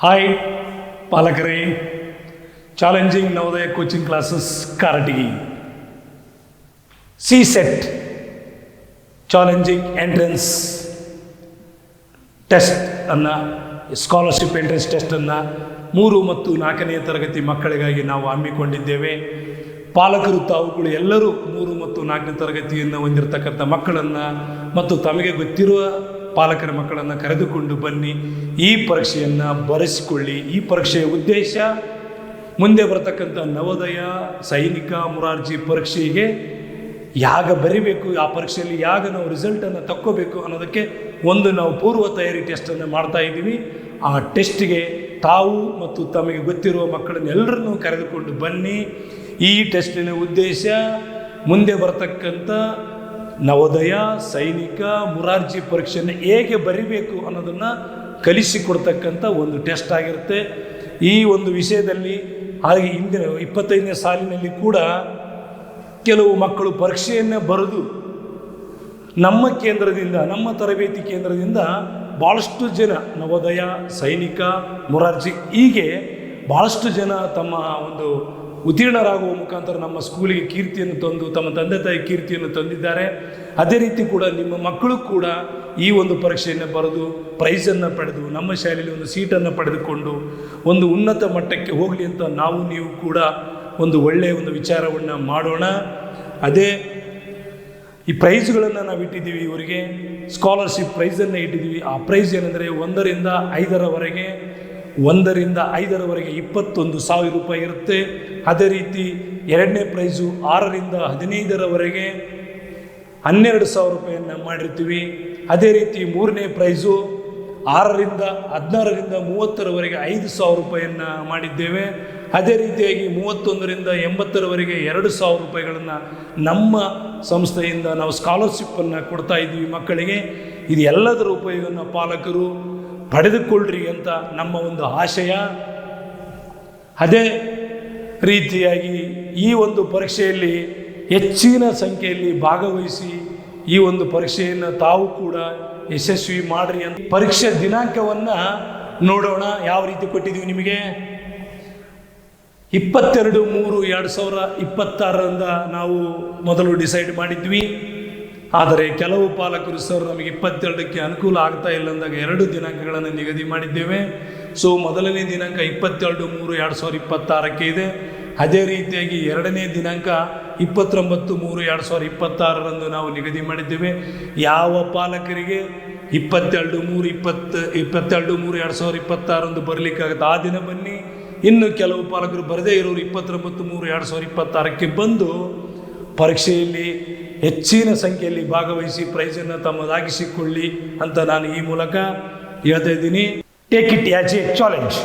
Hi ಪಾಲಕರೇ, challenging Navodaya coaching classes Karatagi CSET challenging entrance test ಅನ್ನು, scholarship entrance ಟೆಸ್ಟನ್ನು 3 ಮತ್ತು 4ನೇ ತರಗತಿ ಮಕ್ಕಳಿಗಾಗಿ ನಾವು ಹಮ್ಮಿಕೊಂಡಿದ್ದೇವೆ. ಪಾಲಕರು ತಾವುಗಳು ಎಲ್ಲರೂ 3 ಮತ್ತು 4ನೇ ತರಗತಿಯನ್ನು ಹೊಂದಿರತಕ್ಕಂಥ ಮಕ್ಕಳನ್ನು ಮತ್ತು ತಮಗೆ ಗೊತ್ತಿರುವ ಪಾಲಕರ ಮಕ್ಕಳನ್ನು ಕರೆದುಕೊಂಡು ಬನ್ನಿ, ಈ ಪರೀಕ್ಷೆಯನ್ನು ಬರೆಸಿಕೊಳ್ಳಿ. ಈ ಪರೀಕ್ಷೆಯ ಉದ್ದೇಶ ಮುಂದೆ ಬರತಕ್ಕಂಥ ನವೋದಯ, ಸೈನಿಕ, ಮುರಾರ್ಜಿ ಪರೀಕ್ಷೆಗೆ ಯಾಗ ಬರಿಬೇಕು, ಆ ಪರೀಕ್ಷೆಯಲ್ಲಿ ಯಾಗ ನಾವು ರಿಸಲ್ಟನ್ನು ತಕ್ಕೋಬೇಕು ಅನ್ನೋದಕ್ಕೆ ನಾವು ಪೂರ್ವ ತಯಾರಿ ಟೆಸ್ಟನ್ನು ಮಾಡ್ತಾ ಇದ್ದೀವಿ. ಆ ಟೆಸ್ಟ್ಗೆ ತಾವು ಮತ್ತು ತಮಗೆ ಗೊತ್ತಿರುವ ಮಕ್ಕಳನ್ನೆಲ್ಲರನ್ನೂ ಕರೆದುಕೊಂಡು ಬನ್ನಿ. ಈ ಟೆಸ್ಟಿನ ಉದ್ದೇಶ ಮುಂದೆ ಬರತಕ್ಕಂಥ ನವೋದಯ, ಸೈನಿಕ, ಮುರಾರ್ಜಿ ಪರೀಕ್ಷೆಯನ್ನು ಹೇಗೆ ಬರಿಬೇಕು ಅನ್ನೋದನ್ನು ಕಲಿಸಿಕೊಡ್ತಕ್ಕಂಥ ಒಂದು ಟೆಸ್ಟ್ ಆಗಿರುತ್ತೆ. ಈ ಒಂದು ವಿಷಯದಲ್ಲಿ ಹಾಗೆ ಹಿಂದಿನ 25ನೇ ಸಾಲಿನಲ್ಲಿ ಕೂಡ ಕೆಲವು ಮಕ್ಕಳು ಪರೀಕ್ಷೆಯನ್ನು ಬರೆದು ನಮ್ಮ ಕೇಂದ್ರದಿಂದ, ನಮ್ಮ ತರಬೇತಿ ಕೇಂದ್ರದಿಂದ ಭಾಳಷ್ಟು ಜನ ನವೋದಯ, ಸೈನಿಕ, ಮುರಾರ್ಜಿ ಹೀಗೆ ಭಾಳಷ್ಟು ಜನ ತಮ್ಮ ಒಂದು ಉತ್ತೀರ್ಣರಾಗುವ ಮುಖಾಂತರ ನಮ್ಮ ಸ್ಕೂಲಿಗೆ ಕೀರ್ತಿಯನ್ನು ತಂದು ತಮ್ಮ ತಂದೆ ತಾಯಿ ಕೀರ್ತಿಯನ್ನು ತಂದಿದ್ದಾರೆ. ಅದೇ ರೀತಿ ಕೂಡ ನಿಮ್ಮ ಮಕ್ಕಳು ಕೂಡ ಈ ಒಂದು ಪರೀಕ್ಷೆಯನ್ನು ಬರೆದು ಪ್ರೈಸನ್ನು ಪಡೆದು ನಮ್ಮ ಶಾಲೆಯಲ್ಲಿ ಒಂದು ಸೀಟನ್ನು ಪಡೆದುಕೊಂಡು ಒಂದು ಉನ್ನತ ಮಟ್ಟಕ್ಕೆ ಹೋಗಲಿ ಅಂತ ನೀವು ಕೂಡ ಒಂದು ಒಳ್ಳೆಯ ಒಂದು ವಿಚಾರವನ್ನು ಮಾಡೋಣ. ಅದೇ ಈ ಪ್ರೈಸ್ಗಳನ್ನು ನಾವು ಇಟ್ಟಿದ್ದೀವಿ, ಇವರಿಗೆ ಸ್ಕಾಲರ್ಶಿಪ್ ಪ್ರೈಸನ್ನು ಇಟ್ಟಿದ್ದೀವಿ. ಆ ಪ್ರೈಸ್ ಏನಂದರೆ 1ರಿಂದ 5ರವರೆಗೆ 21,000 ರೂಪಾಯಿ ಇರುತ್ತೆ. ಅದೇ ರೀತಿ 2ನೇ ಪ್ರೈಸು 6ರಿಂದ 15ರವರೆಗೆ 12,000 ರೂಪಾಯಿಯನ್ನು ಮಾಡಿರ್ತೀವಿ. ಅದೇ ರೀತಿ 3ನೇ ಪ್ರೈಸು 6ರಿಂದ 16ರಿಂದ 30ರವರೆಗೆ 5,000 ರೂಪಾಯಿಯನ್ನು ಮಾಡಿದ್ದೇವೆ. ಅದೇ ರೀತಿಯಾಗಿ 31ರಿಂದ 80ರವರೆಗೆ 2,000 ರೂಪಾಯಿಗಳನ್ನು ನಮ್ಮ ಸಂಸ್ಥೆಯಿಂದ ನಾವು ಸ್ಕಾಲರ್ಶಿಪ್ಪನ್ನು ಕೊಡ್ತಾ ಇದ್ದೀವಿ ಮಕ್ಕಳಿಗೆ. ಇದು ಎಲ್ಲದರ ಉಪಯೋಗವನ್ನು ಪಾಲಕರು ಪಡೆದುಕೊಳ್ಳ್ರಿ ಅಂತ ನಮ್ಮ ಒಂದು ಆಶಯ. ಅದೇ ರೀತಿಯಾಗಿ ಈ ಒಂದು ಪರೀಕ್ಷೆಯಲ್ಲಿ ಹೆಚ್ಚಿನ ಸಂಖ್ಯೆಯಲ್ಲಿ ಭಾಗವಹಿಸಿ ಈ ಒಂದು ಪರೀಕ್ಷೆಯನ್ನು ತಾವು ಕೂಡ ಯಶಸ್ವಿ ಮಾಡಿರಿ ಅಂತ ಪರೀಕ್ಷೆ ದಿನಾಂಕವನ್ನು ನೋಡೋಣ. ಯಾವ ರೀತಿ ಕೊಟ್ಟಿದ್ದೀವಿ ನಿಮಗೆ, 22/3/2026ರಿಂದ ನಾವು ಮೊದಲು ಡಿಸೈಡ್ ಮಾಡಿದ್ವಿ. ಆದರೆ ಕೆಲವು ಪಾಲಕರು ಸರ್ ನಮಗೆ 22ಕ್ಕೆ ಅನುಕೂಲ ಆಗ್ತಾ ಇಲ್ಲ ಅಂದಾಗ 2 ದಿನಾಂಕಗಳನ್ನು ನಿಗದಿ ಮಾಡಿದ್ದೇವೆ. ಸೊ ಮೊದಲನೇ ದಿನಾಂಕ 22/3/2026ಕ್ಕೆ ಇದೆ. ಅದೇ ರೀತಿಯಾಗಿ 2ನೇ ದಿನಾಂಕ 29/3/2026ರಂದು ನಾವು ನಿಗದಿ ಮಾಡಿದ್ದೇವೆ. ಯಾವ ಪಾಲಕರಿಗೆ 22/3/2026 ಬರಲಿಕ್ಕಾಗುತ್ತೆ ಆ ದಿನ ಬನ್ನಿ. ಇನ್ನು ಕೆಲವು ಪಾಲಕರು ಬರದೇ ಇರೋರು 29/3/2026ಕ್ಕೆ ಬಂದು ಪರೀಕ್ಷೆಯಲ್ಲಿ ಹೆಚ್ಚಿನ ಸಂಖ್ಯೆಯಲ್ಲಿ ಭಾಗವಹಿಸಿ ಪ್ರೈಸನ್ನು ತಮ್ಮದಾಗಿಸಿಕೊಳ್ಳಿ ಅಂತ ನಾನು ಈ ಮೂಲಕ ಹೇಳ್ತಾ ಇದ್ದೀನಿ. Take it as A challenge.